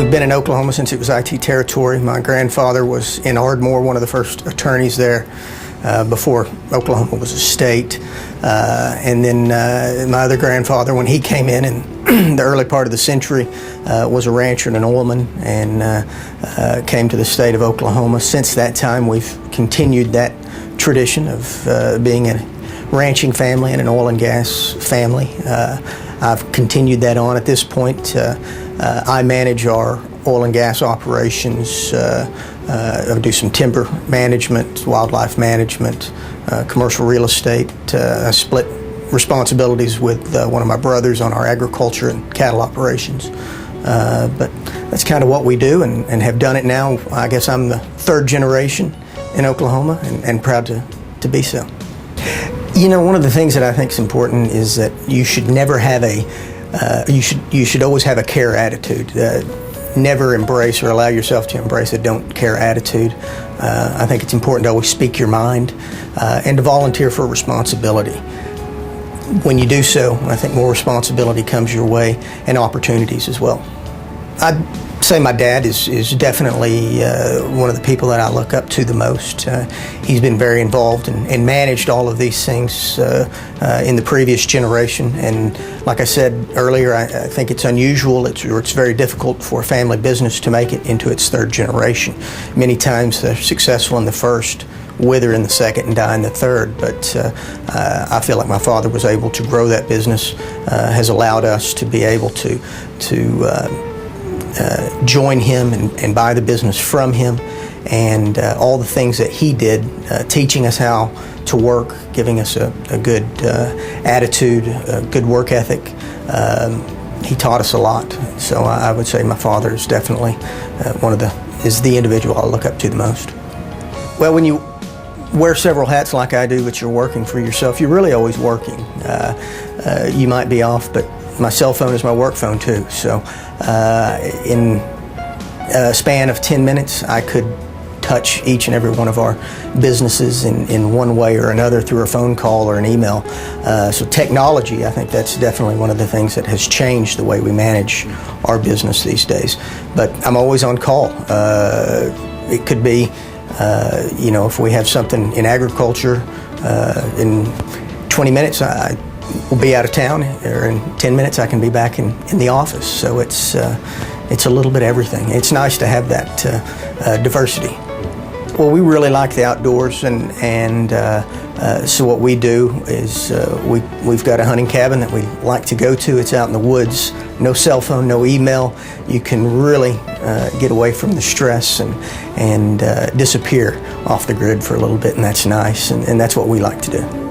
We've been in Oklahoma since it was IT territory. My grandfather was in Ardmore, one of the first attorneys there before Oklahoma was a state. And then my other grandfather, when he came in the early part of the century, was a rancher and an oilman, and came to the state of Oklahoma. Since that time, we've continued that tradition of being a ranching family and an oil and gas family. I've continued that on. At this point, I manage our oil and gas operations. I do some timber management, wildlife management, commercial real estate. I split responsibilities with one of my brothers on our agriculture and cattle operations. But that's kind of what we do, and have done it now. I guess I'm the third generation in Oklahoma, and proud to be so. You know, one of the things that I think is important is that you should never have you should always have a care attitude. Never embrace or allow yourself to embrace a don't care attitude. I think it's important to always speak your mind and to volunteer for responsibility. When you do so, I think more responsibility comes your way and opportunities as well. I'd say my dad is definitely one of the people that I look up to the most. He's been very involved and managed all of these things in the previous generation. And like I said earlier, I think it's unusual, it's very difficult for a family business to make it into its third generation. Many times they're successful in the first, wither in the second, and die in the third. But I feel like my father was able to grow that business, has allowed us to be able to join him and buy the business from him, and all the things that he did, teaching us how to work, giving us a good attitude, a good work ethic. He taught us a lot. So I would say my father is definitely is the individual I look up to the most. Well, when you wear several hats like I do, but you're working for yourself, you're really always working. You might be off, but my cell phone is my work phone too. So in a span of 10 minutes, I could touch each and every one of our businesses in one way or another through a phone call or an email. So technology, I think that's definitely one of the things that has changed the way we manage our business these days. But I'm always on call. It could be, if we have something in agriculture, in 20 minutes, I will be out of town, or in 10 minutes I can be back in the office. So it's a little bit of everything. It's nice to have that diversity. Well, we really like the outdoors, and so what we do is we've got a hunting cabin that we like to go to. It's out in the woods, no cell phone, no email. You can really get away from the stress and disappear off the grid for a little bit, and that's nice, and that's what we like to do.